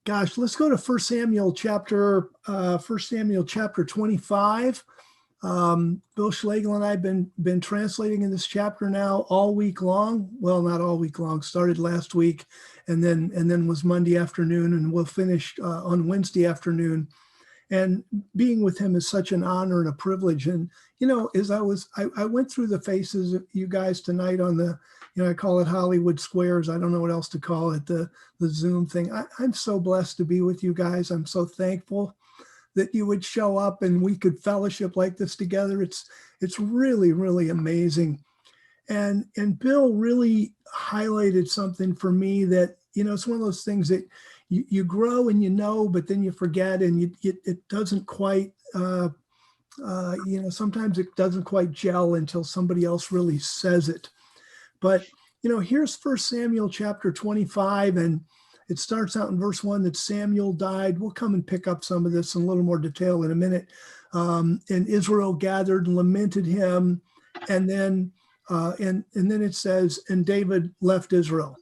Gosh, let's go to First Samuel chapter 25. Bill Schlegel and I have been translating in this chapter now all week long. Well, not all week long. Started last week, and then was Monday afternoon, and we'll finish on Wednesday afternoon. And being with him is such an honor and a privilege. And as I went through the faces of you guys tonight on the, I call it Hollywood Squares. I don't know what else to call it, the Zoom thing. I'm so blessed to be with you guys. I'm so thankful that you would show up and we could fellowship like this together. It's really, really amazing. And Bill really highlighted something for me that, it's one of those things that you grow and but then you forget, and it doesn't quite, sometimes it doesn't quite gel until somebody else really says it. But, here's First Samuel chapter 25, and it starts out in verse 1 that Samuel died. We'll come and pick up some of this in a little more detail in a minute. And Israel gathered and lamented him. And then it says, and David left Israel.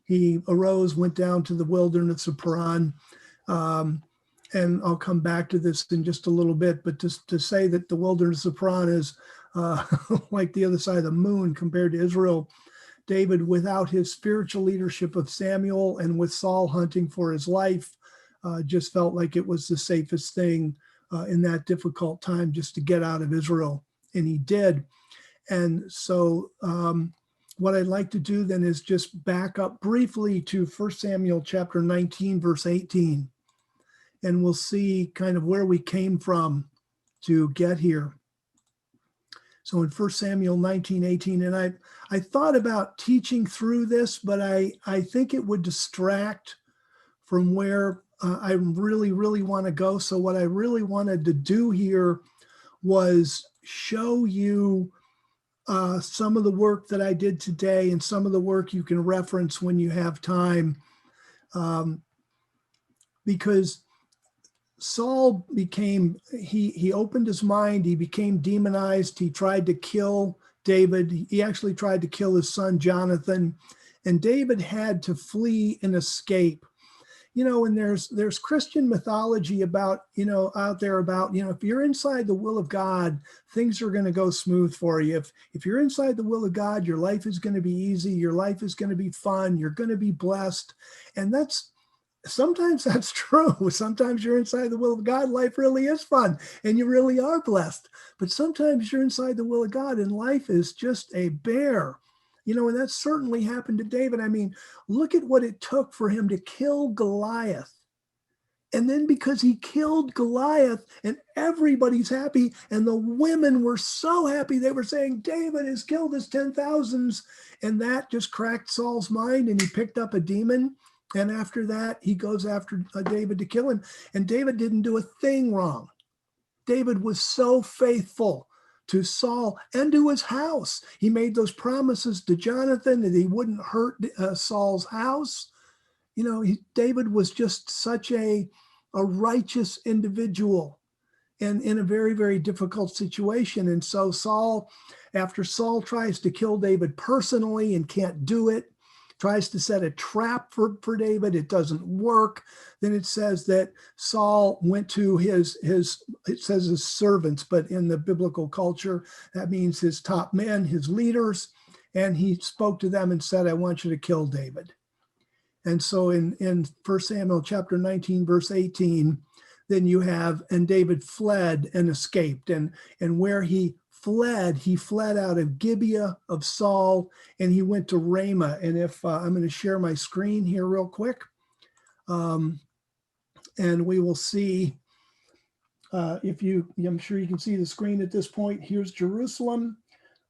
He arose, went down to the wilderness of Paran. And I'll come back to this in just a little bit, but to say that the wilderness of Paran is like the other side of the moon compared to Israel, David, without his spiritual leadership of Samuel and with Saul hunting for his life, just felt like it was the safest thing in that difficult time just to get out of Israel. And he did. And so what I'd like to do then is just back up briefly to 1 Samuel chapter 19, verse 18. And we'll see kind of where we came from to get here. So in 1 Samuel 19:18, and I thought about teaching through this, but I think it would distract from where I really, really want to go. So what I really wanted to do here was show you some of the work that I did today and some of the work you can reference when you have time. Because Saul he opened his mind, he became demonized, he tried to kill David. He actually tried to kill his son Jonathan, and David had to flee and escape. And there's Christian mythology about, out there about, if you're inside the will of God, things are going to go smooth for you. If you're inside the will of God, your life is going to be easy, your life is going to be fun, you're going to be blessed. And sometimes that's true. Sometimes you're inside the will of God, life really is fun and you really are blessed. But sometimes you're inside the will of God and life is just a bear. And that certainly happened to David. I mean, look at what it took for him to kill Goliath. And then because he killed Goliath and everybody's happy, and the women were so happy, they were saying, David has killed his 10,000s. And that just cracked Saul's mind, and he picked up a demon. And after that, he goes after David to kill him. And David didn't do a thing wrong. David was so faithful to Saul and to his house. He made those promises to Jonathan that he wouldn't hurt Saul's house. David was just such a righteous individual and in a very, very difficult situation. And so after Saul tries to kill David personally and can't do it, tries to set a trap for David, it doesn't work. Then it says that Saul went to his it says his servants, but in the biblical culture, that means his top men, his leaders, and he spoke to them and said, I want you to kill David. And so in 1 Samuel chapter 19, verse 18, then you have, and David fled and escaped. And where he fled out of Gibeah of Saul, and he went to Ramah. And if I'm going to share my screen here real quick, and we will see I'm sure you can see the screen at this point. Here's Jerusalem.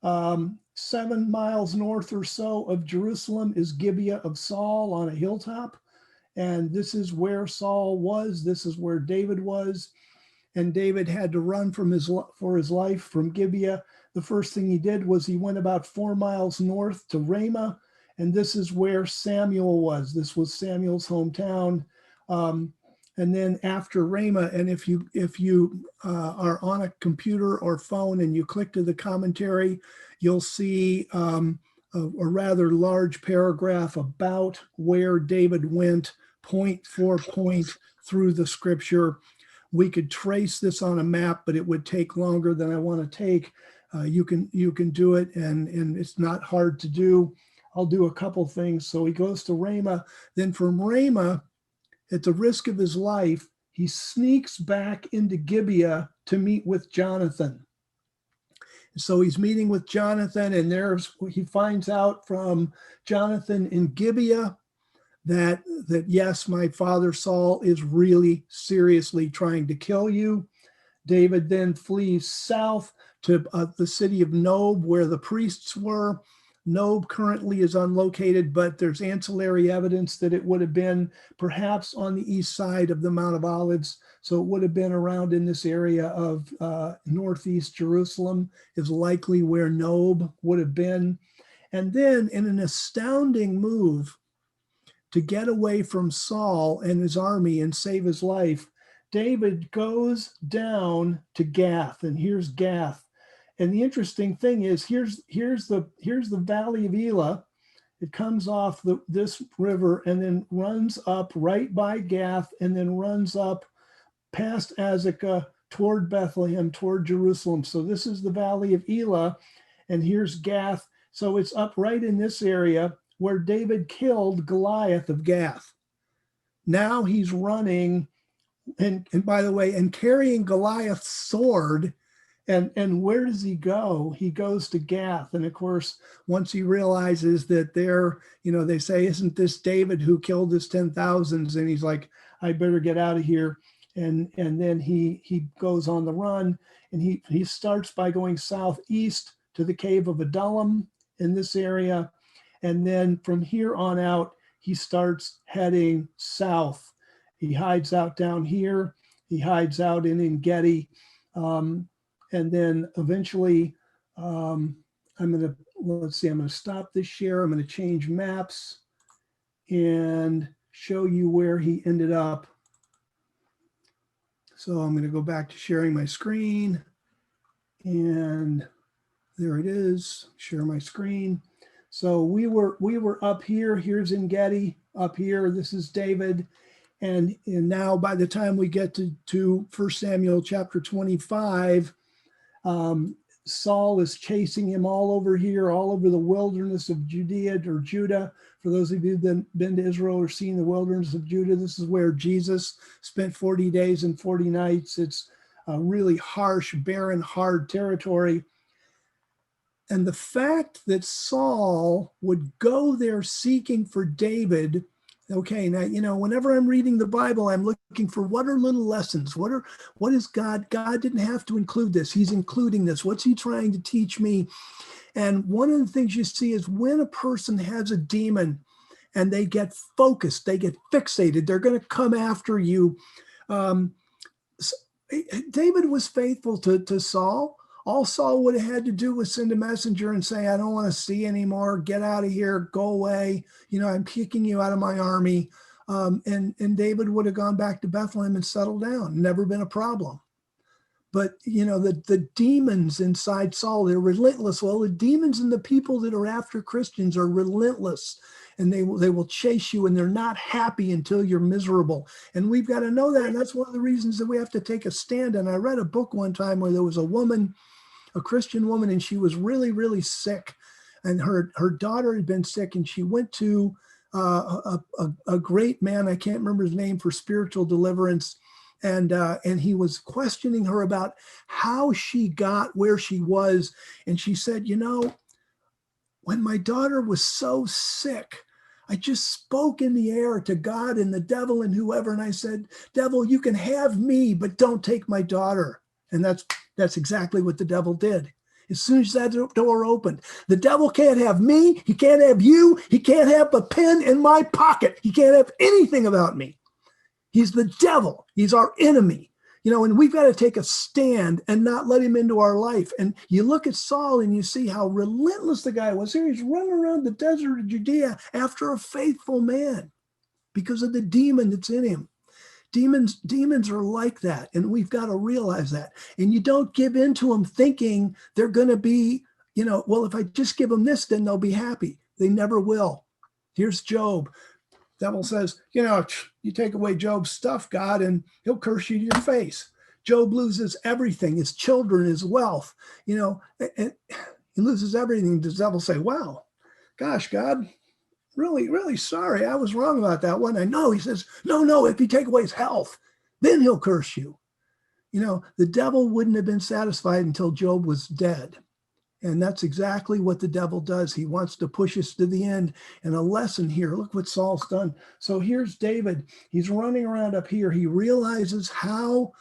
7 miles north or so of Jerusalem is Gibeah of Saul on a hilltop. And this is where Saul was. This is where David was. And David had to run for his life from Gibeah. The first thing he did was he went about 4 miles north to Ramah, and this is where Samuel was. This was Samuel's hometown. And then after Ramah, and if you are on a computer or phone and you click to the commentary, you'll see a rather large paragraph about where David went point for point through the scripture. We could trace this on a map, but it would take longer than I want to take. You can do it, and it's not hard to do. I'll do a couple things. So he goes to Ramah. Then from Ramah, at the risk of his life, he sneaks back into Gibeah to meet with Jonathan. So he's meeting with Jonathan, and he finds out from Jonathan in Gibeah that yes, my father Saul is really seriously trying to kill you. David then flees south to the city of Nob, where the priests were. Nob currently is unlocated, but there's ancillary evidence that it would have been perhaps on the east side of the Mount of Olives. So it would have been around in this area of northeast Jerusalem is likely where Nob would have been. And then in an astounding move to get away from Saul and his army and save his life, David goes down to Gath, and here's Gath. And the interesting thing is, here's the valley of Elah. It comes off this river and then runs up right by Gath, and then runs up past Azekah toward Bethlehem, toward Jerusalem. So this is the valley of Elah, and here's Gath. So it's up right in this area where David killed Goliath of Gath. Now he's running, and by the way, and carrying Goliath's sword. And where does he go? He goes to Gath. And of course, once he realizes that they say, isn't this David who killed his 10,000s? And he's like, I better get out of here. And then he goes on the run, and he starts by going southeast to the cave of Adullam in this area. And then from here on out, he starts heading south. He hides out down here. He hides out in En-Gedi. And then eventually, I'm going to stop this share. I'm going to change maps and show you where he ended up. So I'm going to go back to sharing my screen, and there it is, share my screen. So we were up here, here's En-Gedi up here, this is David. And now by the time we get to 1 Samuel chapter 25, Saul is chasing him all over here, all over the wilderness of Judea or Judah. For those of you that have been to Israel or seen the wilderness of Judah, this is where Jesus spent 40 days and 40 nights. It's a really harsh, barren, hard territory. And the fact that Saul would go there seeking for David, okay, now, whenever I'm reading the Bible, I'm looking for what are little lessons? What is God? God didn't have to include this. He's including this. What's he trying to teach me? And one of the things you see is when a person has a demon and they get focused, they get fixated, they're going to come after you. David was faithful to Saul. All Saul would have had to do was send a messenger and say, I don't want to see anymore. Get out of here. Go away. I'm kicking you out of my army. And David would have gone back to Bethlehem and settled down. Never been a problem. But, the demons inside Saul, they're relentless. Well, the demons and the people that are after Christians are relentless. And they will chase you, and they're not happy until you're miserable. And we've got to know that. And that's one of the reasons that we have to take a stand. And I read a book one time where there was a Christian woman, and she was really, really sick. And her daughter had been sick, and she went to a great man, I can't remember his name, for spiritual deliverance. And he was questioning her about how she got where she was. And she said, when my daughter was so sick, I just spoke in the air to God and the devil and whoever. And I said, devil, you can have me, but don't take my daughter. And that's exactly what the devil did. As soon as that door opened, the devil can't have me. He can't have you. He can't have a pen in my pocket. He can't have anything about me. He's the devil. He's our enemy. And we've got to take a stand and not let him into our life. And you look at Saul and you see how relentless the guy was. Here he's running around the desert of Judea after a faithful man because of the demon that's in him. Demons are like that, and we've got to realize that. And you don't give in to them thinking they're going to be, well, if I just give them this, then they'll be happy. They never will. Here's Job. Devil says, you take away Job's stuff, God, and he'll curse you to your face. Job loses everything, his children, his wealth, and he loses everything. The devil say, wow, gosh, God, really, really sorry. I was wrong about that one. I know. He says, no, if you take away his health, then he'll curse you. The devil wouldn't have been satisfied until Job was dead. And that's exactly what the devil does. He wants to push us to the end. And a lesson here, look what Saul's done. So here's David. He's running around up here. He realizes how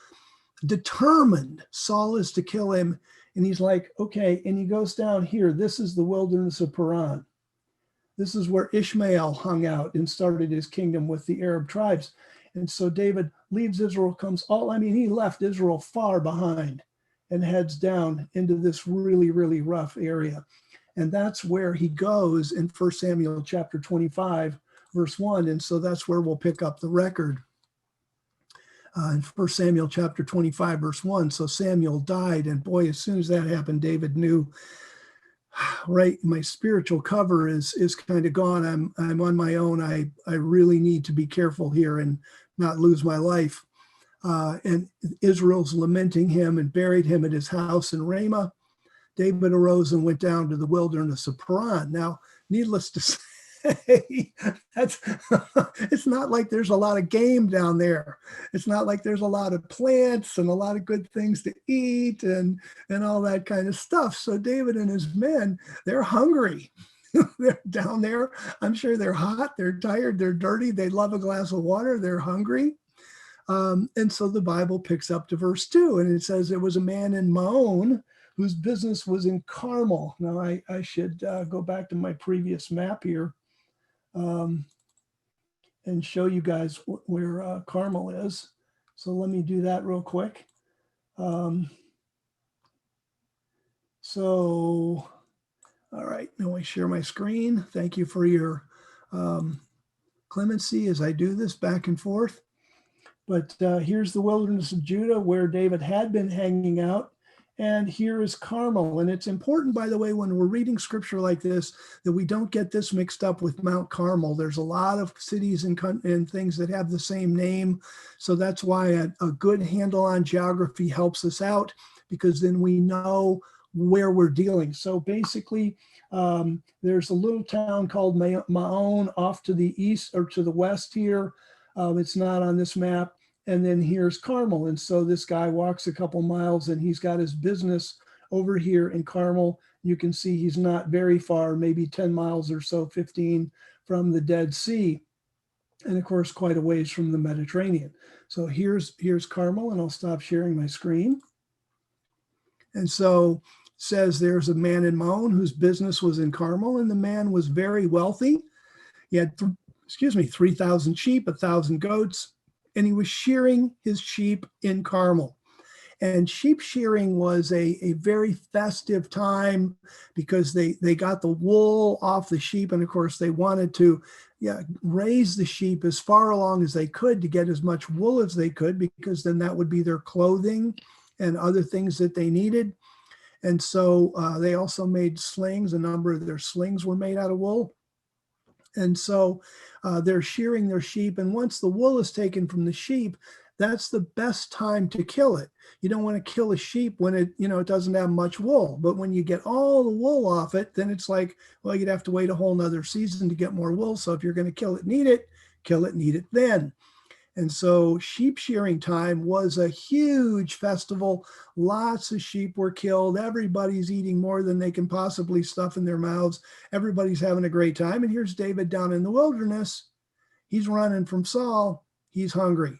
determined Saul is to kill him. And he's like, okay. And he goes down here. This is the wilderness of Paran. This is where Ishmael hung out and started his kingdom with the Arab tribes. And so David leaves Israel, he left Israel far behind and heads down into this really, really rough area. And that's where he goes in 1 Samuel chapter 25, verse 1. And so that's where we'll pick up the record. In 1 Samuel chapter 25, verse 1. So Samuel died. And boy, as soon as that happened, David knew, right, my spiritual cover is kind of gone. I'm on my own. I really need to be careful here and not lose my life. And Israel's lamenting him and buried him at his house in Ramah. David arose and went down to the wilderness of Paran. Now, needless to say, it's not like there's a lot of game down there. It's not like there's a lot of plants and a lot of good things to eat and all that kind of stuff. So David and his men, they're hungry. They're down there. I'm sure they're hot, they're tired, they're dirty. They love a glass of water. They're hungry. And so the Bible picks up to verse 2, and it says, there was a man in Maon whose business was in Carmel. Now, I should go back to my previous map here and show you guys where Carmel is. So let me do that real quick. So, all right, now I share my screen. Thank you for your clemency as I do this back and forth. But here's the wilderness of Judah where David had been hanging out. And here is Carmel. And it's important, by the way, when we're reading scripture like this, that we don't get this mixed up with Mount Carmel. There's a lot of cities and things that have the same name. So that's why a good handle on geography helps us out, because then we know where we're dealing. So basically, there's a little town called Maon off to the east or to the west here. It's not on this map. And then here's Carmel. And so this guy walks a couple miles and he's got his business over here in Carmel. You can see he's not very far, maybe 10 miles or so, 15 from the Dead Sea. And of course, quite a ways from the Mediterranean. So here's Carmel, and I'll stop sharing my screen. And so it says there's a man in Maon whose business was in Carmel, and the man was very wealthy. He had 3,000 sheep, 1,000 goats, and he was shearing his sheep in Carmel. And sheep shearing was a very festive time because they got the wool off the sheep. And of course, they wanted to raise the sheep as far along as they could to get as much wool as they could, because then that would be their clothing and other things that they needed. And so they also made slings. A number of their slings were made out of wool. And so they're shearing their sheep. And once the wool is taken from the sheep, that's the best time to kill it. You don't want to kill a sheep when it doesn't have much wool. But when you get all the wool off it, then it's like, well, you'd have to wait a whole nother season to get more wool. So if you're going to kill it, need it then. And so sheep shearing time was a huge festival. Lots of sheep were killed. Everybody's eating more than they can possibly stuff in their mouths. Everybody's having a great time. And here's David down in the wilderness. He's running from Saul. He's hungry.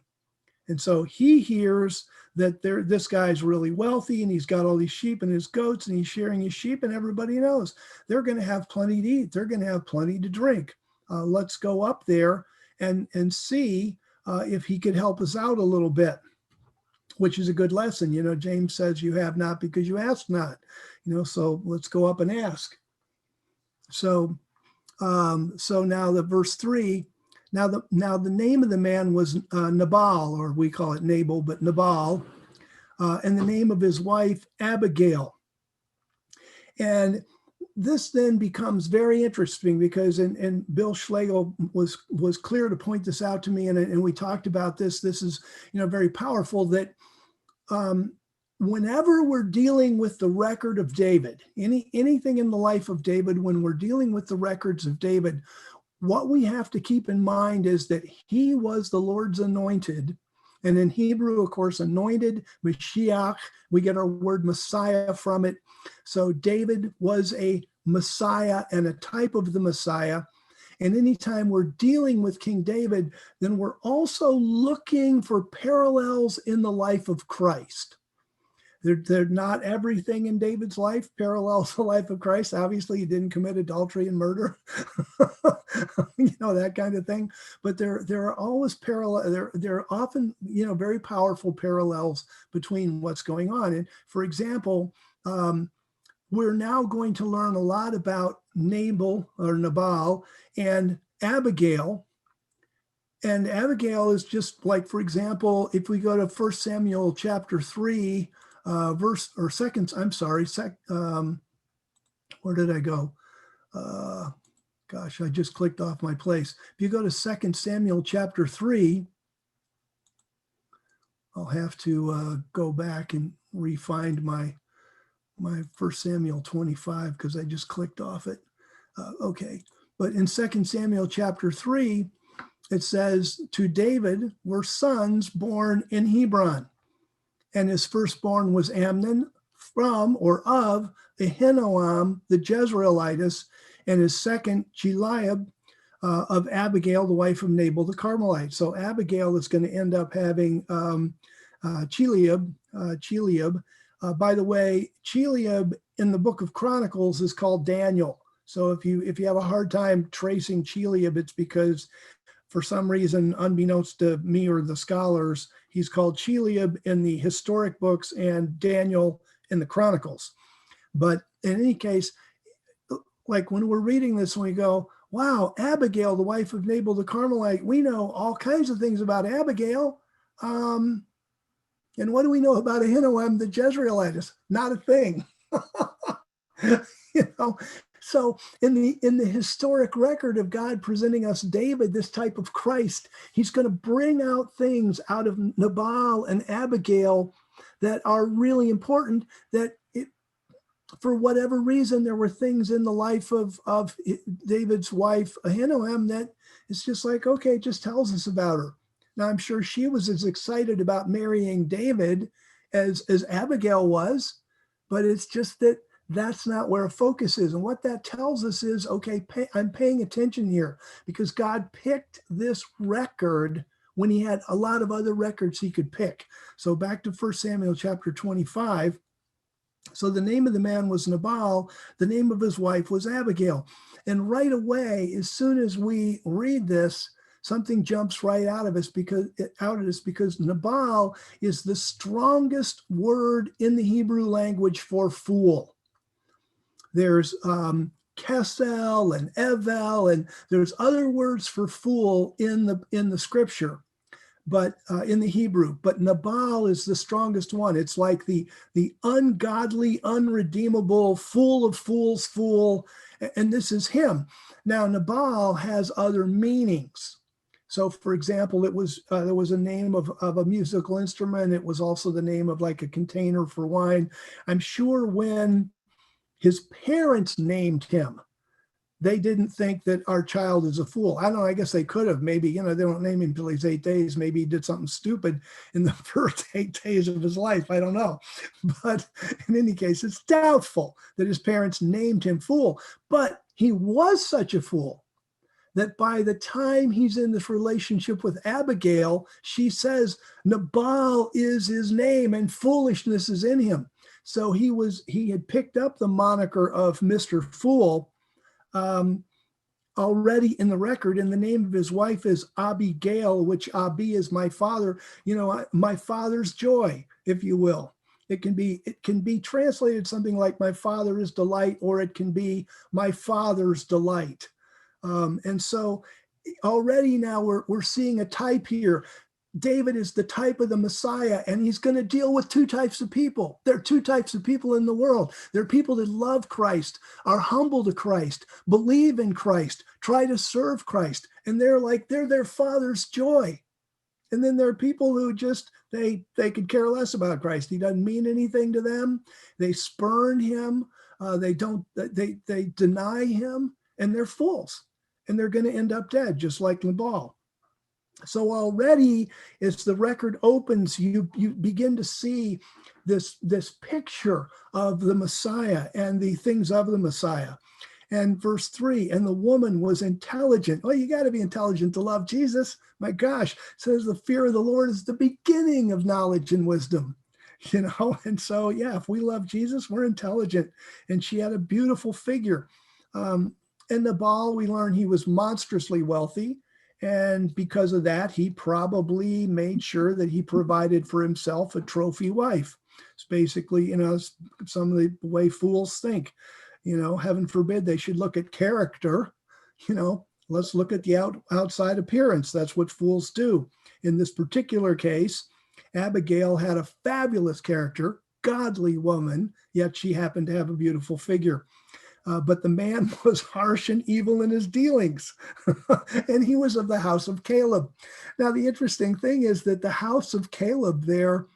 And so he hears that this guy's really wealthy and he's got all these sheep and his goats and he's shearing his sheep, and everybody knows they're going to have plenty to eat. They're going to have plenty to drink. Let's go up there and see if he could help us out a little bit, which is a good lesson. James says you have not because you ask not, so let's go up and ask. So now the verse 3, now the name of the man was Nabal, or we call it Nabal, but Nabal, and the name of his wife, Abigail. And this then becomes very interesting because, and Bill Schlegel was clear to point this out to me, and we talked about this. This is, very powerful, that whenever we're dealing with the record of David, anything in the life of David, when we're dealing with the records of David, what we have to keep in mind is that he was the Lord's anointed. And in Hebrew, of course, anointed, Mashiach, we get our word Messiah from it. So David was a Messiah and a type of the Messiah. And anytime we're dealing with King David, then we're also looking for parallels in the life of Christ. They're not everything in David's life parallels the life of Christ. Obviously, he didn't commit adultery and murder, that kind of thing. But there are always parallel. There are often, very powerful parallels between what's going on. And for example, we're now going to learn a lot about Nabal and Abigail. And Abigail is just like, for example, if we go to 1 Samuel chapter 3, where did I go? Gosh, I just clicked off my place. If you go to 2 Samuel chapter 3, I'll have to go back and re-find my 1 Samuel 25 because I just clicked off it. Okay, but in 2 Samuel chapter 3, it says, to David were sons born in Hebron. And his firstborn was Amnon from or of Ahinoam the Jezreelitess, and his second Chileab of Abigail, the wife of Nabal the Carmelite. So Abigail is going to end up having Chileab. By the way, Chileab in the book of Chronicles is called Daniel. So if you have a hard time tracing Chileab, it's because for some reason, unbeknownst to me or the scholars, he's called Chileab in the historic books and Daniel in the Chronicles. But in any case, like when we're reading this, we go, wow, Abigail, the wife of Nabal the Carmelite, we know all kinds of things about Abigail. And what do we know about Ahinoam the Jezreelitess? Not a thing. So in the historic record of God presenting us David, this type of Christ, he's going to bring out things out of Nabal and Abigail that are really important, that for whatever reason, there were things in the life of David's wife, Ahinoam, that it's just like, okay, it just tells us about her. Now, I'm sure she was as excited about marrying David as Abigail was, but it's just that that's not where a focus is. And what that tells us is, okay, I'm paying attention here because God picked this record when he had a lot of other records he could pick. So back to 1 Samuel chapter 25. So the name of the man was Nabal, the name of his wife was Abigail. And right away, as soon as we read this, something jumps right out of us because Nabal is the strongest word in the Hebrew language for fool. There's Kesel and Evel, and there's other words for fool in the scripture, but in the Hebrew. But Nabal is the strongest one. It's like the ungodly, unredeemable, fool of fools, fool, and this is him. Now Nabal has other meanings. So, for example, there was a name of a musical instrument. It was also the name of like a container for wine. I'm sure when his parents named him, they didn't think that our child is a fool. I don't know, I guess they could have. Maybe, they don't name him until he's 8 days. Maybe he did something stupid in the first 8 days of his life. I don't know. But in any case, it's doubtful that his parents named him fool. But he was such a fool that by the time he's in this relationship with Abigail, she says, Nabal is his name and foolishness is in him. So he had picked up the moniker of Mr. Fool already in the record, and the name of his wife is Abigail, which Abi is my father, my father's joy, if you will. It can be translated something like my father is delight, or it can be my father's delight. And so already now we're seeing a type here. David is the type of the Messiah, and he's going to deal with two types of people. There are two types of people in the world. There are people that love Christ, are humble to Christ, believe in Christ, try to serve Christ, and they're their father's joy. And then there are people who just, they could care less about Christ. He doesn't mean anything to them. They spurn him. They deny him, and they're fools. And they're going to end up dead, just like Nabal. So already, as the record opens, you begin to see this picture of the Messiah and the things of the Messiah. And verse 3, and the woman was intelligent. Oh, you got to be intelligent to love Jesus. My gosh, it says the fear of the Lord is the beginning of knowledge and wisdom. And so, yeah, if we love Jesus, we're intelligent. And she had a beautiful figure. And Nabal, we learn he was monstrously wealthy. And because of that, he probably made sure that he provided for himself a trophy wife. It's basically, some of the way fools think. Heaven forbid they should look at character. Let's look at the outside appearance. That's what fools do. In this particular case, Abigail had a fabulous character, godly woman, yet she happened to have a beautiful figure. But the man was harsh and evil in his dealings, and he was of the house of Caleb. Now, the interesting thing is that the house of Caleb there,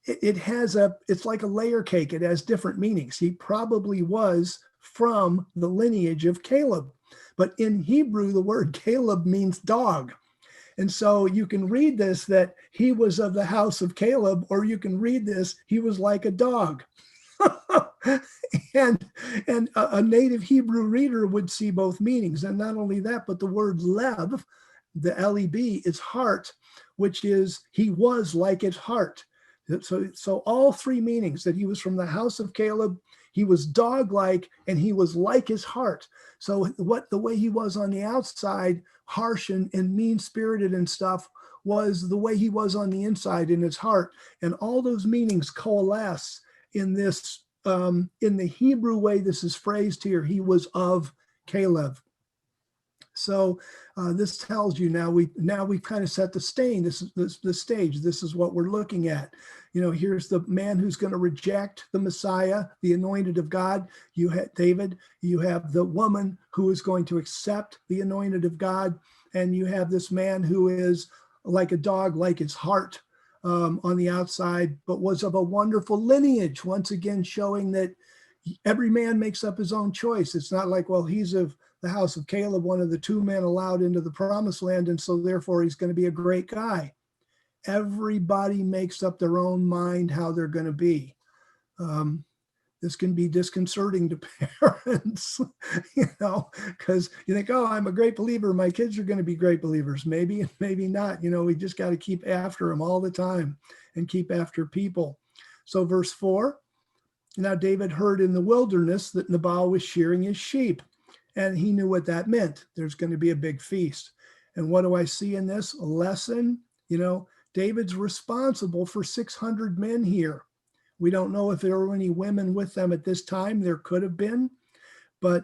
it's like a layer cake. It has different meanings. He probably was from the lineage of Caleb, but in Hebrew, the word Caleb means dog. And so you can read this that he was of the house of Caleb, or you can read this, he was like a dog. and a native Hebrew reader would see both meanings. And not only that, but the word lev, the L-E-B, is heart, which is he was like his heart. So all three meanings, that he was from the house of Caleb, he was dog-like, and he was like his heart. So the way he was on the outside, harsh and mean-spirited and stuff, was the way he was on the inside in his heart. And all those meanings coalesce in this, in the Hebrew way this is phrased here. He was of Caleb. So this tells you now we've kind of set the stage. This is the stage. This is what we're looking at. Here's the man who's going to reject the Messiah, the anointed of God. You have David. You have the woman who is going to accept the anointed of God, and you have this man who is like a dog, like his heart on the outside, but was of a wonderful lineage. Once again, showing that every man makes up his own choice. It's not like, well, he's of the house of Caleb, one of the two men allowed into the promised land, and so therefore he's going to be a great guy. Everybody makes up their own mind how they're going to be. This can be disconcerting to parents, because you think, oh, I'm a great believer. My kids are going to be great believers. Maybe, maybe not. We just got to keep after them all the time and keep after people. So verse 4, now David heard in the wilderness that Nabal was shearing his sheep, and he knew what that meant. There's going to be a big feast. And what do I see in this? A lesson. David's responsible for 600 men here. We don't know if there were any women with them at this time. There could have been, but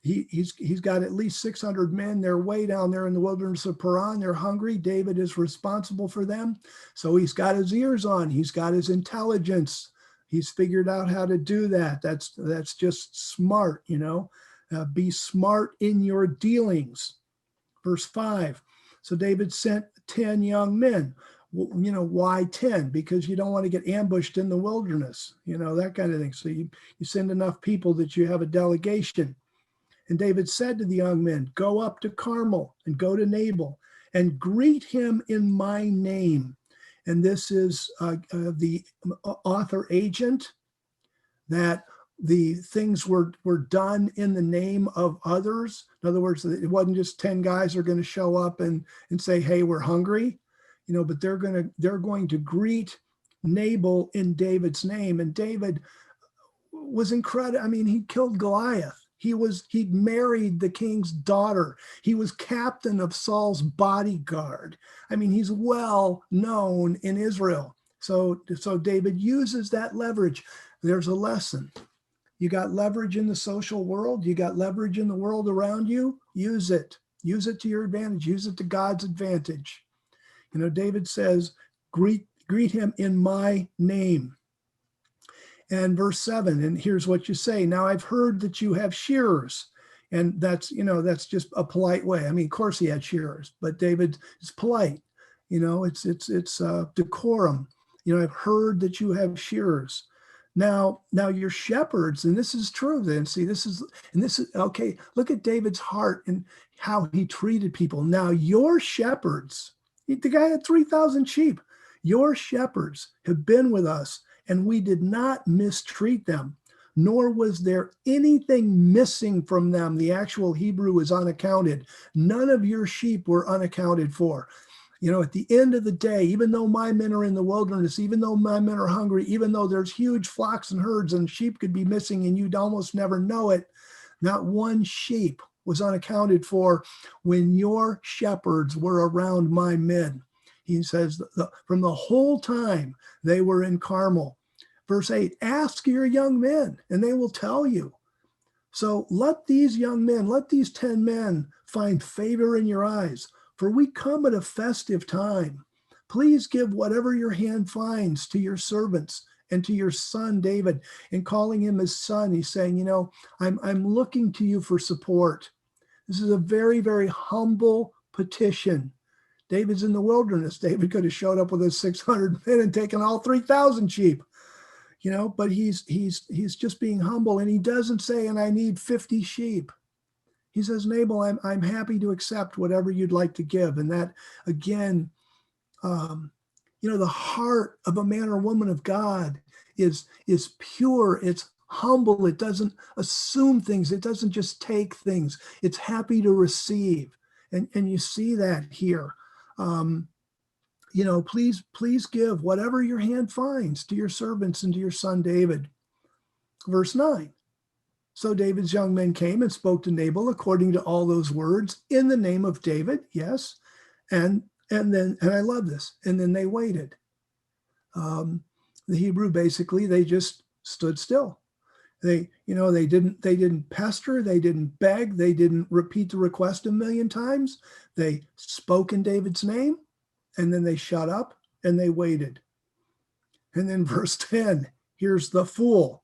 he's got at least 600 men. They're way down there in the wilderness of Paran. They're hungry. David is responsible for them. So he's got his ears on. He's got his intelligence. He's figured out how to do that. That's just smart, be smart in your dealings. Verse 5. So David sent 10 young men. Why 10? Because you don't want to get ambushed in the wilderness, that kind of thing. So you send enough people that you have a delegation. And David said to the young men, go up to Carmel and go to Nabal and greet him in my name. And this is the author agent, that the things were done in the name of others. In other words, it wasn't just 10 guys are going to show up and say, hey, we're hungry, but they're going to greet Nabal in David's name. And David was incredible. I mean, he killed Goliath. He married the king's daughter. He was captain of Saul's bodyguard. I mean, he's well known in Israel. So David uses that leverage. There's a lesson. You got leverage in the social world. You got leverage in the world around you. Use it. Use it to your advantage. Use it to God's advantage. David says, greet him in my name. And verse 7, and here's what you say. Now I've heard that you have shearers. And that's just a polite way. I mean, of course he had shearers, but David is polite. It's decorum. I've heard that you have shearers. Now your shepherds, and this is true then. See, this is okay. Look at David's heart and how he treated people. Now your shepherds, the guy had 3,000 sheep. Your shepherds have been with us, and we did not mistreat them, nor was there anything missing from them. The actual Hebrew is unaccounted. None of your sheep were unaccounted for. At the end of the day, even though my men are in the wilderness, even though my men are hungry, even though there's huge flocks and herds and sheep could be missing and you'd almost never know it, not one sheep was unaccounted for when your shepherds were around my men. He says, from the whole time they were in Carmel. Verse 8, ask your young men and they will tell you. So let these young men, let these 10 men find favor in your eyes, for we come at a festive time. Please give whatever your hand finds to your servants and to your son David. And calling him his son, he's saying, I'm looking to you for support. This is a very, very humble petition. David's in the wilderness. David could have showed up with his 600 men and taken all 3,000 sheep. But he's just being humble, and he doesn't say, and I need 50 sheep. He says, Nabal, I'm happy to accept whatever you'd like to give. And that, again, the heart of a man or woman of God is pure. It's humble. It doesn't assume things. It doesn't just take things. It's happy to receive. And you see that here. Please give whatever your hand finds to your servants and to your son David. Verse 9. So David's young men came and spoke to Nabal according to all those words in the name of David. Yes. And I love this. And then they waited. The Hebrew, basically, they just stood still. They didn't pester. They didn't beg. They didn't repeat the request a million times. They spoke in David's name, and then they shut up and they waited. And then verse 10, here's the fool.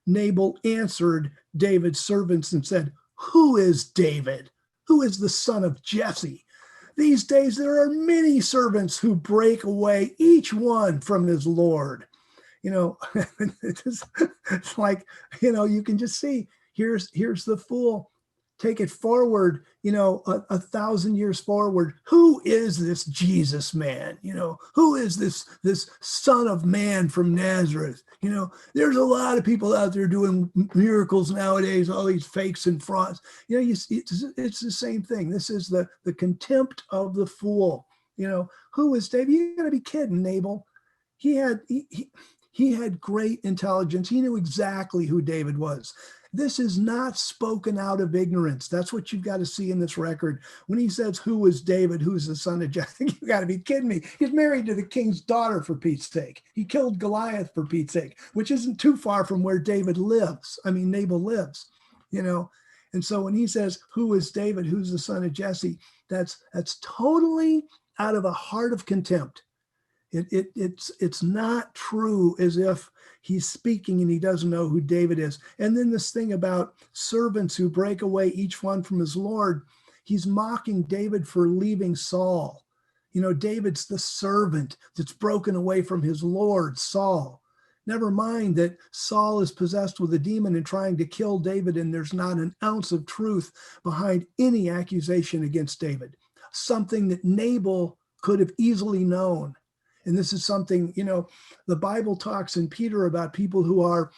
Nabal answered David's servants and said, who is David? Who is the son of Jesse? These days there are many servants who break away, each one from his Lord. It's like, you can just see, here's the fool. Take it forward, 1,000 years forward. Who is this Jesus man? Who is this son of man from Nazareth? There's a lot of people out there doing miracles nowadays, all these fakes and frauds. It's the same thing. This is the contempt of the fool. Who is David? You got to be kidding, Nabal. He had great intelligence. He knew exactly who David was. This is not spoken out of ignorance. That's what you've got to see in this record. When he says, who is David? Who's the son of Jesse? You got to be kidding me. He's married to the king's daughter, for Pete's sake. He killed Goliath, for Pete's sake, which isn't too far from where Nabal lives. And so when he says, who is David? Who's the son of Jesse? That's totally out of a heart of contempt. It's not true as if he's speaking and he doesn't know who David is. And then this thing about servants who break away, each one from his Lord, he's mocking David for leaving Saul. David's the servant that's broken away from his Lord, Saul. Never mind that Saul is possessed with a demon and trying to kill David, and there's not an ounce of truth behind any accusation against David. Something that Nabal could have easily known. And this is something, the Bible talks in Peter about people who are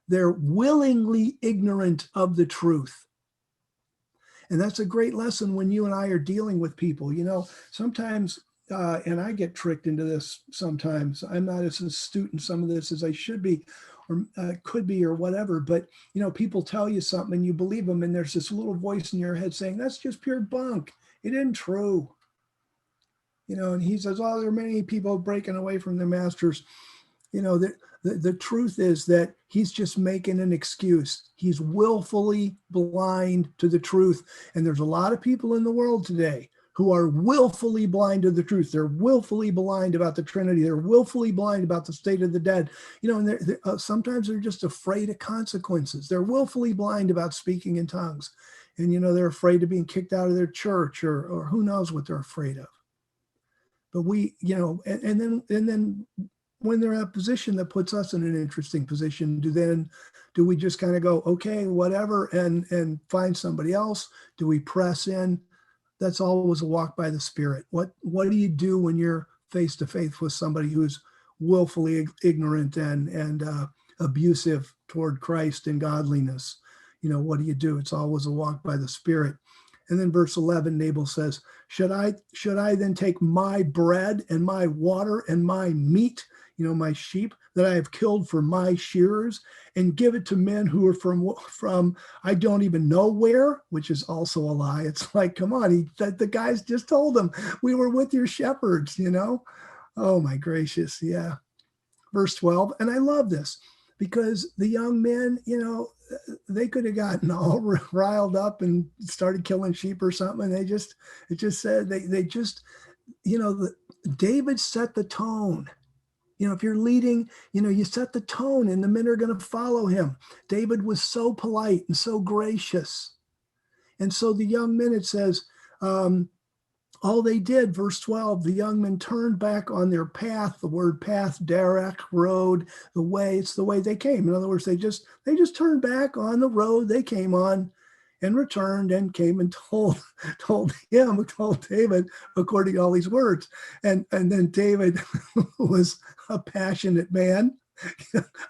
they're willingly ignorant of the truth. And that's a great lesson when you and I are dealing with people. Sometimes, and I get tricked into this sometimes. I'm not as astute in some of this as I should be or could be or whatever. But, people tell you something and you believe them. And there's this little voice in your head saying, that's just pure bunk. It isn't true. And he says, oh, there are many people breaking away from their masters. The truth is that he's just making an excuse. He's willfully blind to the truth. And there's a lot of people in the world today who are willfully blind to the truth. They're willfully blind about the Trinity. They're willfully blind about the state of the dead. You know, and sometimes they're just afraid of consequences. They're willfully blind about speaking in tongues. And, you know, they're afraid of being kicked out of their church, or who knows what they're afraid of. But we, you know, and then when they're in a position that puts us in an interesting position, do we just kind of go, okay, whatever, and find somebody else? Do we press in? That's always a walk by the Spirit. What do you do when you're face to face with somebody who's willfully ignorant and abusive toward Christ and godliness? You know, what do you do? It's always a walk by the Spirit. And then verse 11, Nabal says, should I then take my bread and my water and my meat, you know, my sheep that I have killed for my shearers, and give it to men who are from I don't even know where, which is also a lie. It's like, come on, the guys just told him, we were with your shepherds, you know? Oh my gracious, yeah. Verse 12, and I love this because the young men, you know, they could have gotten all riled up and started killing sheep or something. And it just said, they just, you know, David set the tone. You know, if you're leading, you know, you set the tone and the men are going to follow him. David was so polite and so gracious. And so the young men, it says, all they did, verse 12, the young men turned back on their path. The word path, derek, road, the way, it's the way they came. In other words, they just turned back on the road they came on and returned and came and told David, according to all these words. And then David was a passionate man,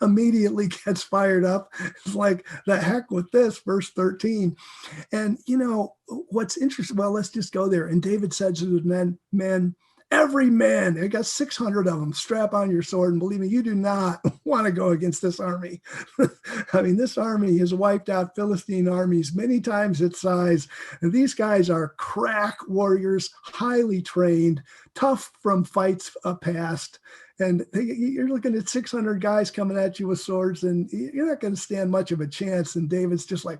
immediately gets fired up. It's like, the heck with this, verse 13. And, you know, what's interesting, well, let's just go there. And David said to his men, every man, I got 600 of them, strap on your sword. And believe me, you do not want to go against this army. I mean, this army has wiped out Philistine armies many times its size. And these guys are crack warriors, highly trained, tough from fights past. And you're looking at 600 guys coming at you with swords, and you're not going to stand much of a chance. And David's just like,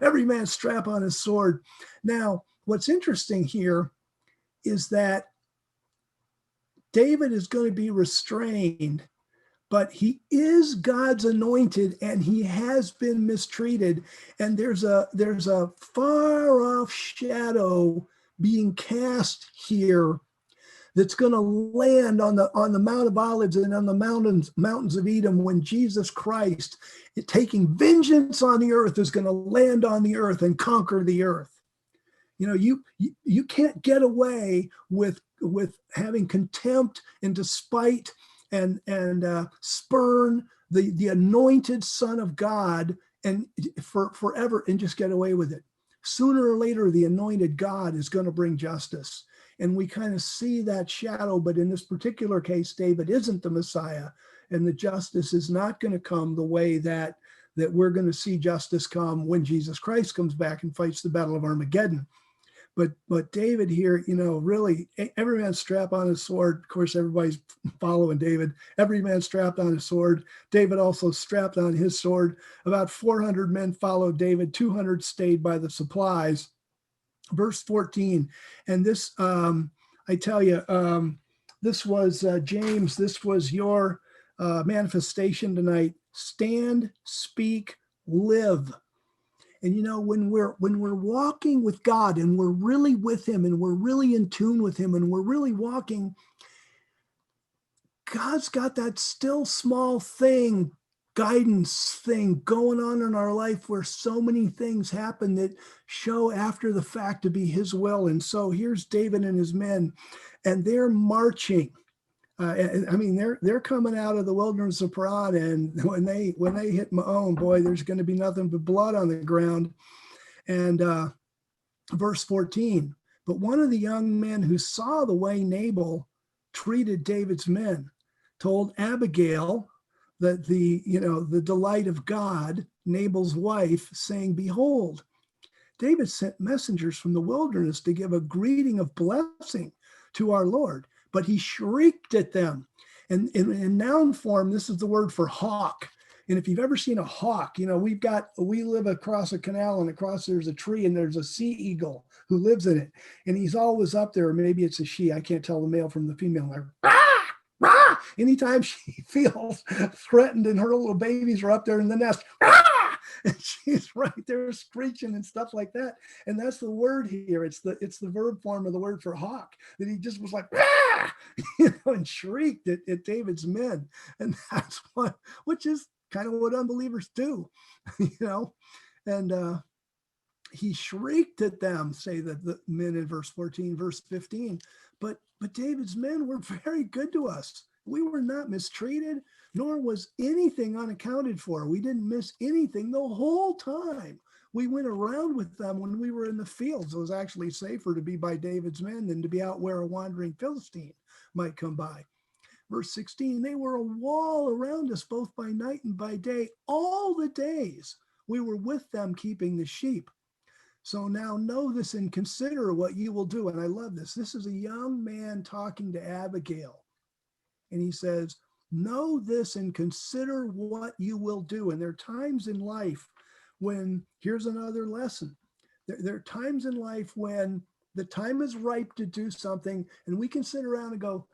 every man strap on his sword. Now, what's interesting here is that David is going to be restrained, but he is God's anointed, and he has been mistreated. And there's a far off shadow being cast here that's going to land on the Mount of Olives and on the mountains of Edom, when Jesus Christ, taking vengeance on the earth, is going to land on the earth and conquer the earth. You know, you can't get away with having contempt and despite and spurn the anointed Son of God and for forever and just get away with it. Sooner or later, the anointed God is going to bring justice. And we kind of see that shadow, but in this particular case, David isn't the Messiah, and the justice is not going to come the way that we're going to see justice come when Jesus Christ comes back and fights the Battle of Armageddon. But David here, you know, really, every man strap on his sword. Of course, everybody's following David. Every man strapped on his sword. David also strapped on his sword. About 400 men followed David. 200 stayed by the supplies. Verse 14, and this, I tell you, this was James, this was your manifestation tonight. Stand, speak, live. And you know, when we're walking with God and we're really with him and we're really in tune with him and we're really walking, God's got that still small thing, guidance thing going on in our life where so many things happen that show after the fact to be his will. And so here's David and his men, and they're marching. I mean, they're coming out of the wilderness of Paran, and when they hit Maon, boy, there's going to be nothing but blood on the ground. And verse 14, but one of the young men who saw the way Nabal treated David's men told Abigail, that the delight of God, Nabal's wife, saying, behold, David sent messengers from the wilderness to give a greeting of blessing to our Lord, but he shrieked at them. And in noun form, this is the word for hawk. And if you've ever seen a hawk, we live across a canal, and across there's a tree, and there's a sea eagle who lives in it. And he's always up there. Maybe it's a she. I can't tell the male from the female. Like, rah, rah! Anytime she feels threatened and her little babies are up there in the nest, rah! And she's right there screeching and stuff like that. And that's the word here. It's the verb form of the word for hawk, that he just was like, rah! And shrieked at David's men. And that's which is kind of what unbelievers do, and he shrieked at them, say that the men in verse 14, verse 15, but David's men were very good to us. We were not mistreated, nor was anything unaccounted for. We didn't miss anything the whole time. We went around with them when we were in the fields. It was actually safer to be by David's men than to be out where a wandering Philistine might come by. Verse 16, they were a wall around us both by night and by day. All the days we were with them keeping the sheep. So now know this and consider what you will do. And I love this. This is a young man talking to Abigail. And he says, know this and consider what you will do. And there are times in life when, here's another lesson. There are times in life when the time is ripe to do something, and we can sit around and go,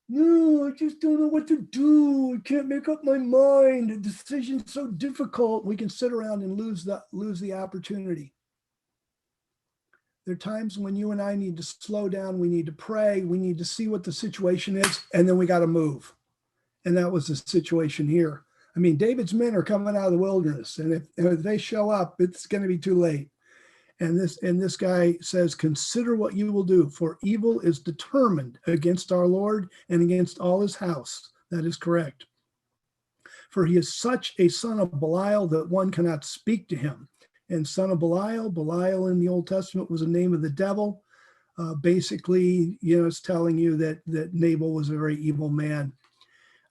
no, I just don't know what to do. I can't make up my mind. The decision's so difficult. We can sit around and lose the opportunity. There are times when you and I need to slow down. We need to pray. We need to see what the situation is, and then we got to move. And that was the situation here. I mean, David's men are coming out of the wilderness, and if they show up, it's going to be too late. And this guy says, consider what you will do, for evil is determined against our Lord and against all his house. That is correct. For he is such a son of Belial that one cannot speak to him. And son of Belial in the Old Testament was a name of the devil. Basically, it's telling you that Nabal was a very evil man.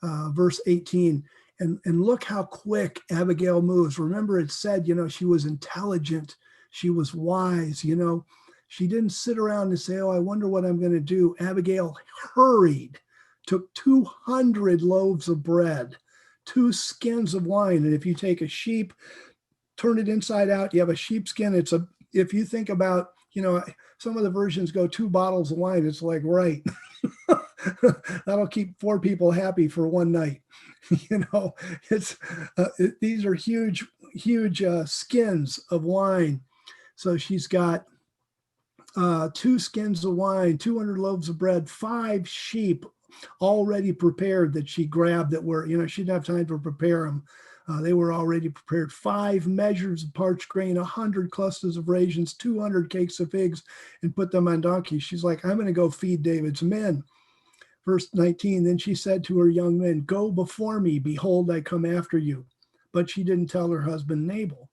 Verse 18, and look how quick Abigail moves. Remember, it said, she was intelligent. She was wise, She didn't sit around and say, oh, I wonder what I'm going to do. Abigail hurried, took 200 loaves of bread, 2 skins of wine. And if you take a sheep, turn it inside out, you have a sheepskin. If you think about, some of the versions go 2 bottles of wine. It's like, right. That'll keep 4 people happy for one night. These are huge skins of wine. So she's got 2 skins of wine, 200 loaves of bread, 5 sheep already prepared that she grabbed that were, she didn't have time to prepare them. They were already prepared. 5 measures of parched grain, 100 clusters of raisins, 200 cakes of figs, and put them on donkeys. She's like, I'm going to go feed David's men. Verse 19, then she said to her young men, go before me, behold, I come after you. But she didn't tell her husband Nabal.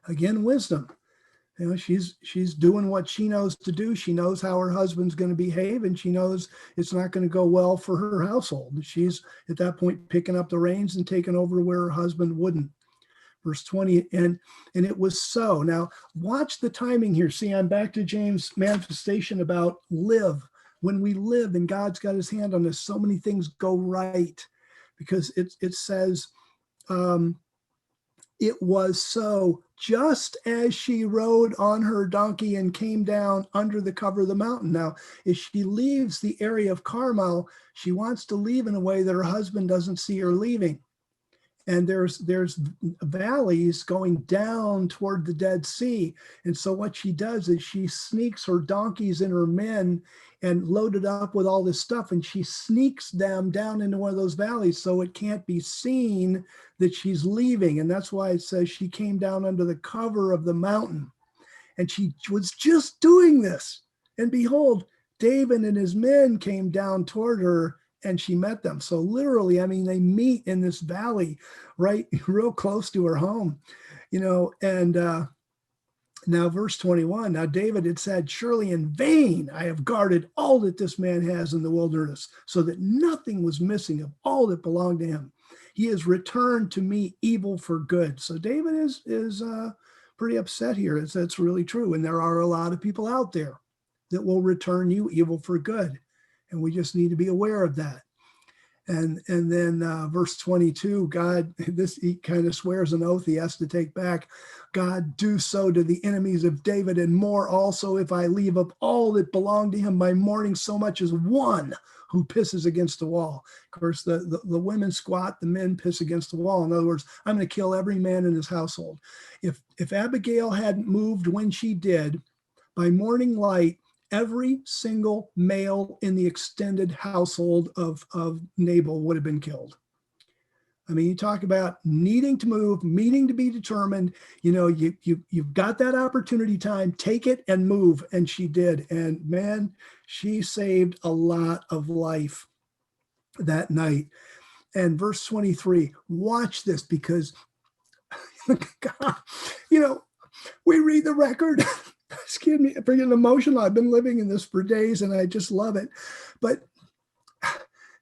Again, wisdom. She's doing what she knows to do. She knows how her husband's going to behave, and she knows it's not going to go well for her household. She's at that point picking up the reins and taking over where her husband wouldn't. Verse 20, and it was so. Now, watch the timing here. See, I'm back to James' manifestation about live. When we live and God's got his hand on us, so many things go right, because it says, it was so, just as she rode on her donkey and came down under the cover of the mountain. Now, if she leaves the area of Carmel, she wants to leave in a way that her husband doesn't see her leaving. And there's valleys going down toward the Dead Sea. And so what she does is she sneaks her donkeys and her men and loaded up with all this stuff, and she sneaks them down into one of those valleys so it can't be seen that she's leaving. And that's why it says she came down under the cover of the mountain. And she was just doing this. And behold, David and his men came down toward her, and she met them. So literally, they meet in this valley, right, real close to her home, and now verse 21, now David had said, surely in vain I have guarded all that this man has in the wilderness, so that nothing was missing of all that belonged to him. He has returned to me evil for good. So David is pretty upset here. That's really true. And there are a lot of people out there that will return you evil for good. And we just need to be aware of that. And then verse 22, God, he kind of swears an oath he has to take back. God, do so to the enemies of David and more also if I leave up all that belong to him by morning so much as one who pisses against the wall. Of course, the women squat, the men piss against the wall. In other words, I'm going to kill every man in his household. If Abigail hadn't moved when she did, by morning light, every single male in the extended household of Nabal would have been killed. I mean, you talk about needing to move, needing to be determined. You know, you've got that opportunity time, take it and move. And she did. And man, she saved a lot of life that night. And verse 23, watch this because, God, you know, we read the record. Excuse me, I'm getting emotional. I've been living in this for days and I just love it. But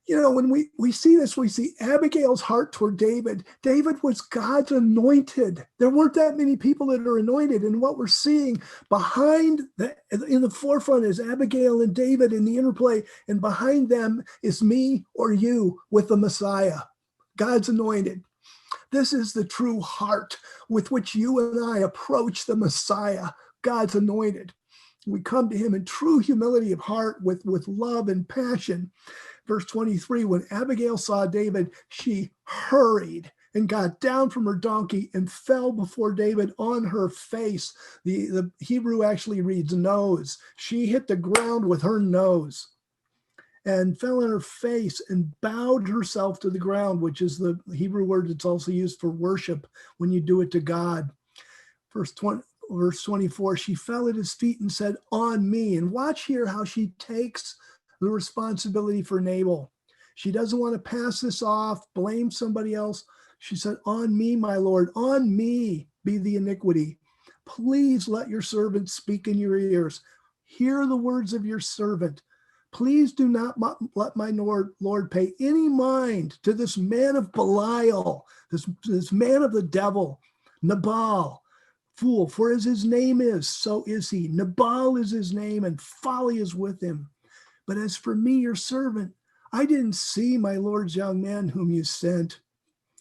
you know, when we see this, we see Abigail's heart toward David. David was God's anointed. There weren't that many people that are anointed. And what we're seeing in the forefront is Abigail and David in the interplay. And behind them is me or you with the Messiah, God's anointed. This is the true heart with which you and I approach the Messiah, God's anointed. We come to him in true humility of heart with love and passion. Verse 23, when Abigail saw David, she hurried and got down from her donkey and fell before David on her face. The Hebrew actually reads nose. She hit the ground with her nose and fell on her face and bowed herself to the ground, which is the Hebrew word that's also used for worship when you do it to God. Verse 24, she fell at his feet and said, on me. And watch here how she takes the responsibility for Nabal. She doesn't want to pass this off, blame somebody else. She said, on me, my Lord, on me be the iniquity. Please let your servant speak in your ears. Hear the words of your servant. Please do not let my Lord pay any mind to this man of Belial, this man of the devil, Nabal. Fool, for as his name is, so is he. Nabal is his name, and folly is with him. But as for me, your servant, I didn't see my Lord's young man whom you sent.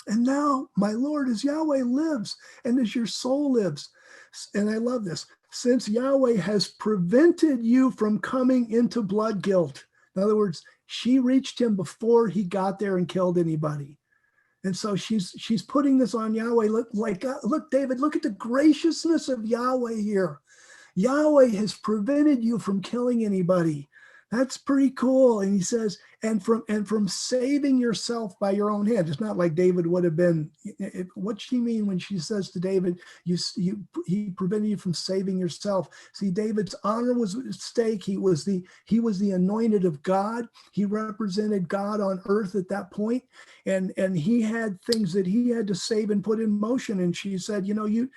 And now, my Lord, as Yahweh lives, and as your soul lives, and I love this, since Yahweh has prevented you from coming into blood guilt. In other words, she reached him before he got there and killed anybody. And so she's putting this on Yahweh. Look, David, look at the graciousness of Yahweh here. Yahweh has prevented you from killing anybody. That's pretty cool. And he says, and from saving yourself by your own hand. It's not like David would have been. What she mean when she says to David, he prevented you from saving yourself. See, David's honor was at stake. He was the anointed of God. He represented God on earth at that point, and he had things that he had to save and put in motion. And she said, you know, you'd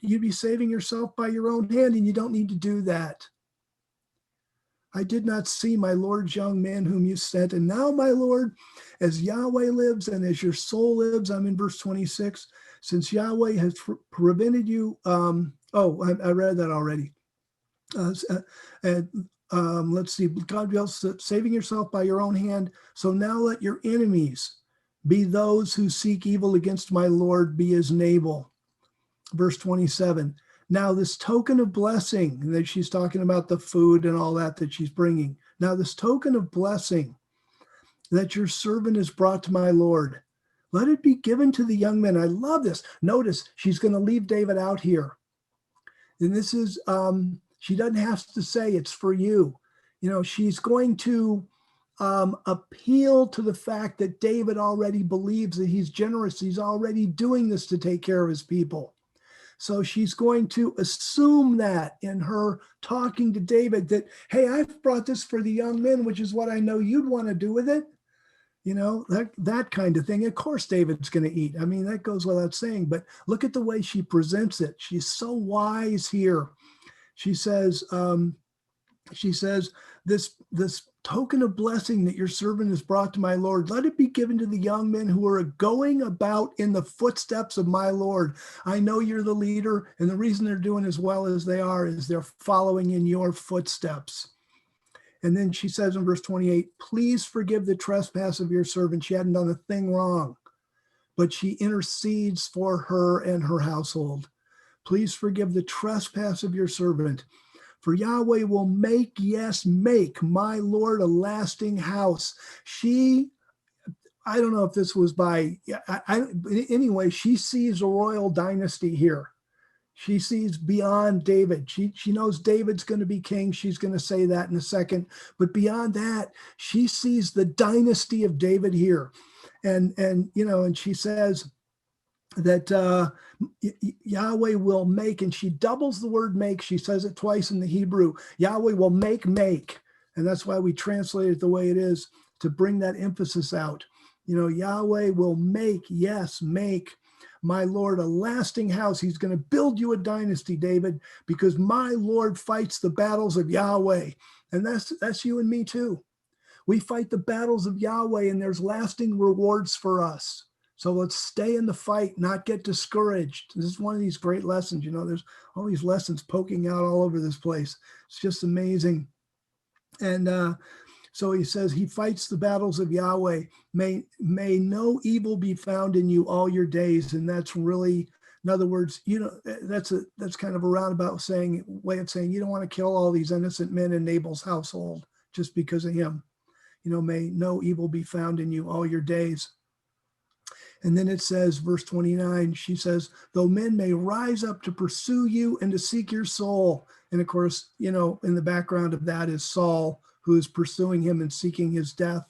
be saving yourself by your own hand, and you don't need to do that. I did not see my Lord's young man whom you sent. And now, my Lord, as Yahweh lives and as your soul lives, I'm in verse 26, since Yahweh has prevented you. I read that already. Let's see. God wills saving yourself by your own hand. So now let your enemies be those who seek evil against my Lord, be as Nabal. Verse 27. Now this token of blessing, that she's talking about the food and all that she's bringing. Now this token of blessing that your servant has brought to my Lord, let it be given to the young men. I love this. Notice she's going to leave David out here. And this is, she doesn't have to say it's for you. You know, she's going to appeal to the fact that David already believes that he's generous. He's already doing this to take care of his people. So she's going to assume that in her talking to David that, hey, I've brought this for the young men, which is what I know you'd want to do with it. You know, that kind of thing. Of course, David's going to eat. I mean, that goes without saying, but look at the way she presents it. She's so wise here. She says, this token of blessing that your servant has brought to my Lord, let it be given to the young men who are going about in the footsteps of my Lord. I know you're the leader, and the reason they're doing as well as they are is they're following in your footsteps. And then she says in verse 28, please forgive the trespass of your servant. She hadn't done a thing wrong, but she intercedes for her and her household. Please forgive the trespass of your servant. For Yahweh will make, yes, make my Lord a lasting house. I don't know if this was anyway, she sees a royal dynasty here. She sees beyond David. She knows David's going to be king. She's going to say that in a second. But beyond that, she sees the dynasty of David here. And she says that Yahweh will make, and she doubles the word make. She says it twice in the Hebrew. Yahweh will make. And that's why we translate it the way it is, to bring that emphasis out. Yahweh will make, yes, make my Lord a lasting house. He's going to build you a dynasty, David, because my Lord fights the battles of Yahweh. And that's you and me too. We fight the battles of Yahweh, and there's lasting rewards for us. So let's stay in the fight, not get discouraged. This is one of these great lessons. There's all these lessons poking out all over this place. It's just amazing. And so he says, he fights the battles of Yahweh. May no evil be found in you all your days. And that's really, in other words, that's kind of a roundabout way of saying you don't want to kill all these innocent men in Nabal's household just because of him. May no evil be found in you all your days. And then it says, verse 29, she says, though men may rise up to pursue you and to seek your soul. And of course, in the background of that is Saul, who is pursuing him and seeking his death.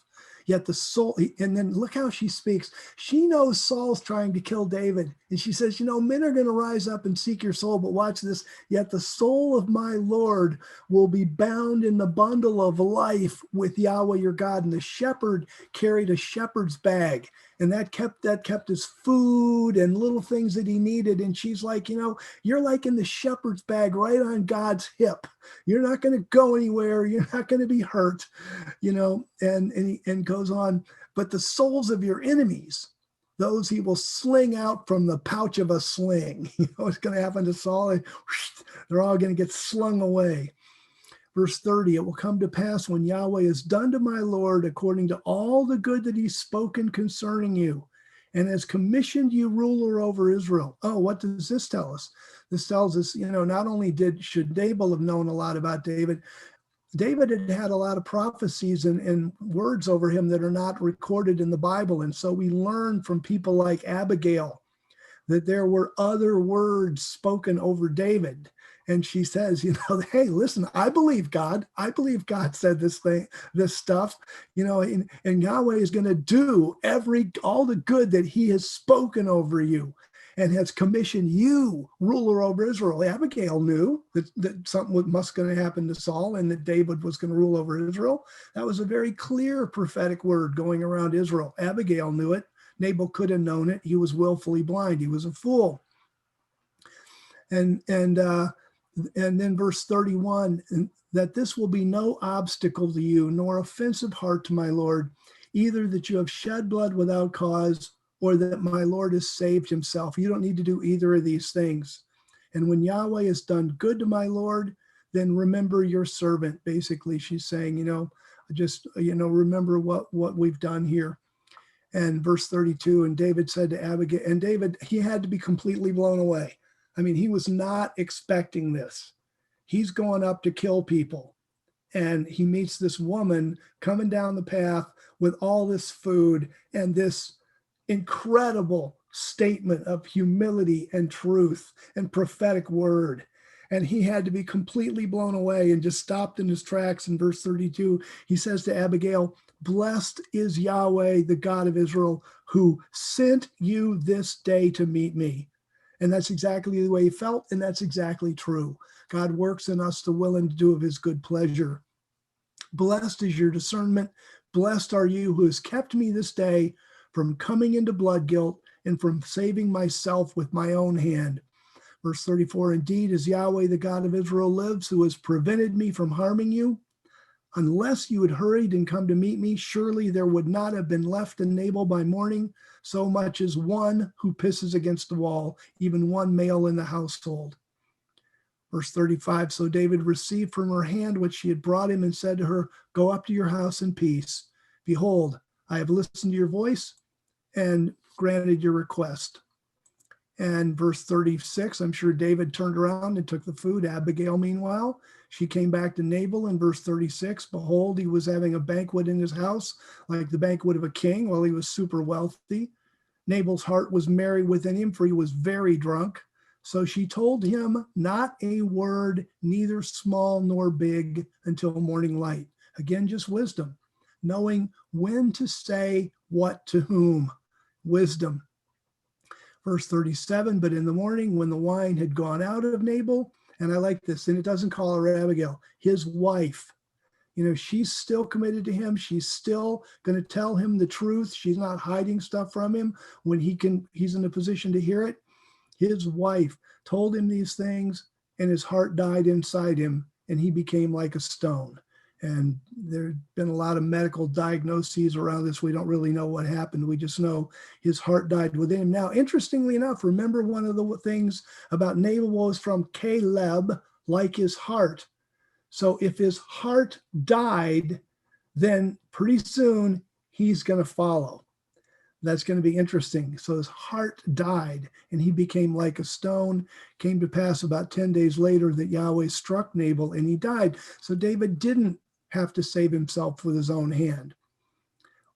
Yet the soul, and then look how she speaks. She knows Saul's trying to kill David. And she says, men are going to rise up and seek your soul, but watch this. Yet the soul of my Lord will be bound in the bundle of life with Yahweh your God. And the shepherd carried a shepherd's bag, and that kept his food and little things that he needed. And she's like, you're like in the shepherd's bag right on God's hip. You're not going to go anywhere. You're not going to be hurt, and goes on. But the souls of your enemies, those he will sling out from the pouch of a sling. What's going to happen to Saul? They're all going to get slung away. Verse 30, it will come to pass when Yahweh has done to my Lord according to all the good that he's spoken concerning you, and has commissioned you ruler over Israel. Oh, what does this tell us? This tells us, not only should Nabal have known a lot about David, David had a lot of prophecies and words over him that are not recorded in the Bible. And so we learn from people like Abigail that there were other words spoken over David. And she says, hey, listen, I believe God. I believe God said this stuff, and Yahweh is going to do all the good that he has spoken over you and has commissioned you ruler over Israel. Abigail knew that something was going to happen to Saul and that David was going to rule over Israel. That was a very clear prophetic word going around Israel. Abigail knew it. Nabal could have known it. He was willfully blind. He was a fool. And then verse 31, that this will be no obstacle to you, nor offensive heart to my Lord, either that you have shed blood without cause, or that my Lord has saved himself. You don't need to do either of these things. And when Yahweh has done good to my Lord, then remember your servant. Basically, she's saying, remember what we've done here. And verse 32, and David said to Abigail, and David, he had to be completely blown away. I mean, he was not expecting this. He's going up to kill people. And he meets this woman coming down the path with all this food and this incredible statement of humility and truth and prophetic word. And he had to be completely blown away and just stopped in his tracks. In verse 32, he says to Abigail, blessed is Yahweh, the God of Israel, who sent you this day to meet me. And that's exactly the way he felt. And that's exactly true. God works in us to will and to do of his good pleasure. Blessed is your discernment. Blessed are you who has kept me this day from coming into blood guilt and from saving myself with my own hand. Verse 34, indeed, as Yahweh, the God of Israel lives, who has prevented me from harming you, unless you had hurried and come to meet me, surely there would not have been left in Nabal by morning so much as one who pisses against the wall, even one male in the household. Verse 35, so David received from her hand what she had brought him and said to her, go up to your house in peace. Behold, I have listened to your voice and granted your request. And verse 36, I'm sure David turned around and took the food. Abigail, meanwhile, she came back to Nabal in verse 36. Behold, he was having a banquet in his house, like the banquet of a king, while he was super wealthy. Nabal's heart was merry within him, for he was very drunk. So she told him not a word, neither small nor big, until morning light. Again, just wisdom, knowing when to say what to whom. Wisdom. Verse 37, but in the morning when the wine had gone out of Nabal, and I like this, and it doesn't call her Abigail, his wife. She's still committed to him. She's still going to tell him the truth. She's not hiding stuff from him when he's in a position to hear it. His wife told him these things, and his heart died inside him, and he became like a stone. And there's been a lot of medical diagnoses around this. We don't really know what happened. We just know his heart died within him. Now, interestingly enough, remember one of the things about Nabal was from Caleb, like his heart. So if his heart died, then pretty soon he's going to follow. That's going to be interesting. So his heart died and he became like a stone. Came to pass about 10 days later that Yahweh struck Nabal and he died. So David didn't have to save himself with his own hand.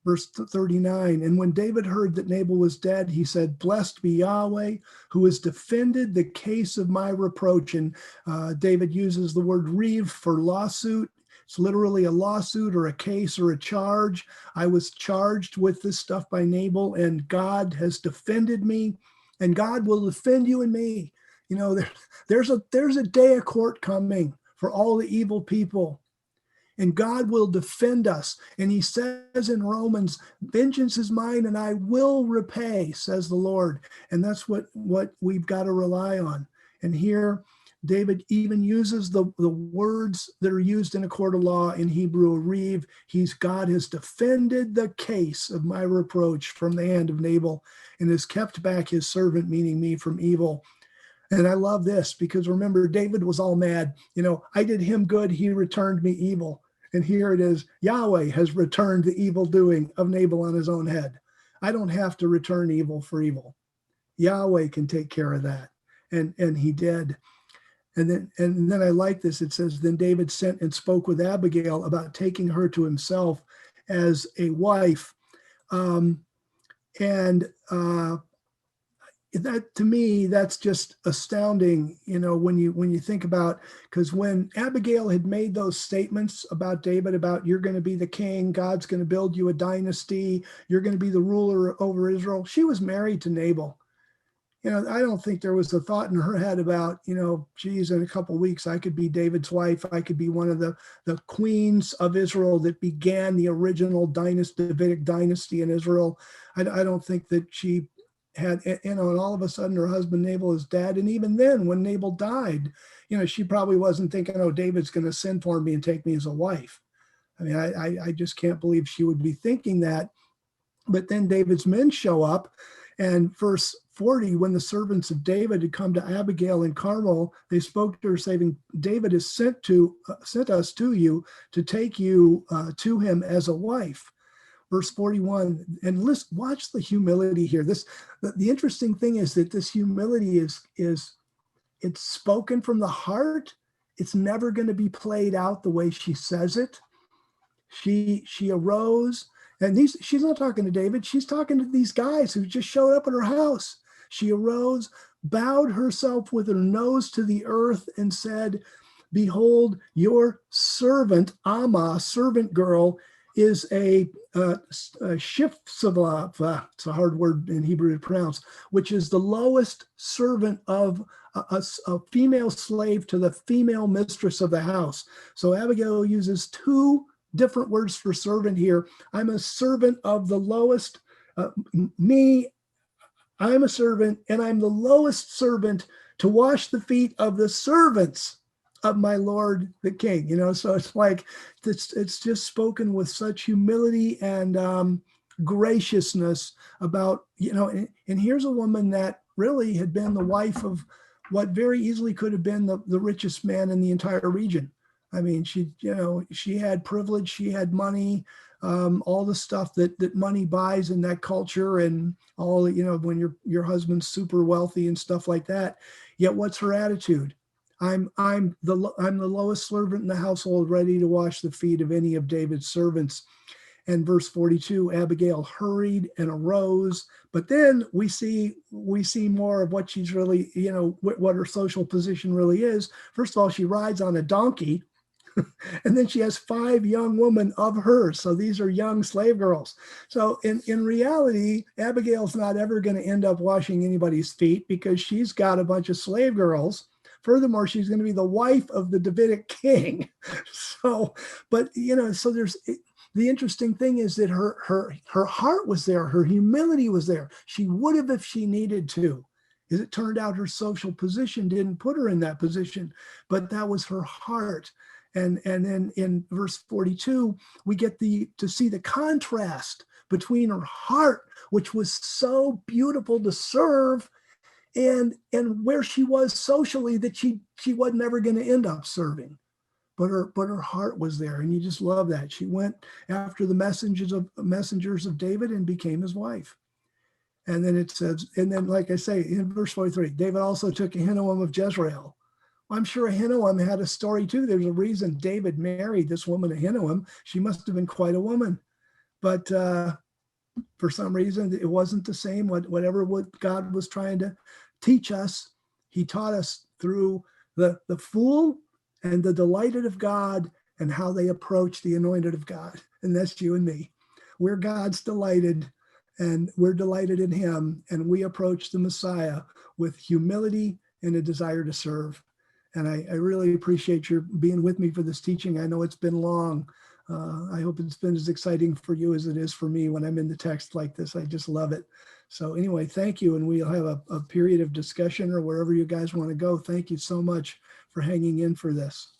Verse 39, and when David heard that Nabal was dead, he said, blessed be Yahweh, who has defended the case of my reproach. And David uses the word reeve for lawsuit. It's literally a lawsuit or a case or a charge. I was charged with this stuff by Nabal, and God has defended me, and God will defend you and me. There's a day of court coming for all the evil people. And God will defend us. And he says in Romans, vengeance is mine and I will repay, says the Lord. And that's what we've got to rely on. And here, David even uses the words that are used in a court of law in Hebrew, reeve. God has defended the case of my reproach from the hand of Nabal and has kept back his servant, meaning me, from evil. And I love this because remember, David was all mad. I did him good, he returned me evil. And here it is, Yahweh has returned the evil doing of Nabal on his own head. I don't have to return evil for evil. Yahweh can take care of that. And he did. And then I like this. It says, then David sent and spoke with Abigail about taking her to himself as a wife. That to me, that's just astounding, when you think about, because when Abigail had made those statements about David, about you're going to be the king, God's going to build you a dynasty, you're going to be the ruler over Israel, she was married to Nabal. I don't think there was a thought in her head about, geez, in a couple of weeks, I could be David's wife. I could be one of the queens of Israel that began the original Davidic dynasty in Israel. I don't think that she had, and all of a sudden her husband Nabal is dead. And even then, when Nabal died, she probably wasn't thinking, oh, David's going to send for me and take me as a wife. I mean, I just can't believe she would be thinking that. But then David's men show up, and verse 40, when the servants of David had come to Abigail in Carmel, they spoke to her saying, David has sent us to you to take you to him as a wife. Verse 41, and listen, watch the humility here. The interesting thing is that this humility is it's spoken from the heart. It's never going to be played out the way she says it. She arose, and she's not talking to David. She's talking to these guys who just showed up at her house. She arose, bowed herself with her nose to the earth, and said, behold, your servant, Amma, servant girl, is a shifsava, it's a hard word in Hebrew to pronounce, which is the lowest servant of a female slave to the female mistress of the house. So Abigail uses two different words for servant here. I'm a servant of the lowest, I'm a servant, and I'm the lowest servant to wash the feet of the servants of my Lord the King. So it's like it's just spoken with such humility and graciousness about, and here's a woman that really had been the wife of what very easily could have been the richest man in the entire region. I mean, she had privilege, she had money, all the stuff that money buys in that culture, and all, when your husband's super wealthy and stuff like that. Yet what's her attitude? I'm the lowest servant in the household, ready to wash the feet of any of David's servants. And verse 42, Abigail hurried and arose. But then we see more of what she's really, what her social position really is. First of all, she rides on a donkey. And then she has 5 young women of hers. So these are young slave girls. So in reality, Abigail's not ever going to end up washing anybody's feet, because she's got a bunch of slave girls. Furthermore, she's going to be the wife of the Davidic king. So, but, so there's, the interesting thing is that her heart was there. Her humility was there. She would have if she needed to. As it turned out, her social position didn't put her in that position, but that was her heart. And then in verse 42, we get to see the contrast between her heart, which was so beautiful to serve, and where she was socially, that she wasn't ever going to end up serving. But her heart was there, and you just love that. She went after the messengers of David and became his wife. And then it says, and then, like I say, in verse 43, David also took Ahinoam of Jezreel. I'm sure Ahinoam had a story too. There's a reason David married this woman, Ahinoam. She must have been quite a woman. But for some reason, it wasn't the same. Whatever God was trying to teach us, he taught us through the fool and the delighted of God, and how they approach the anointed of God. And that's you and me. We're God's delighted, and we're delighted in him. And we approach the Messiah with humility and a desire to serve. And I really appreciate your being with me for this teaching. I know it's been long. I hope it's been as exciting for you as it is for me when I'm in the text like this. I just love it. So anyway, thank you. And we'll have a period of discussion, or wherever you guys want to go. Thank you so much for hanging in for this.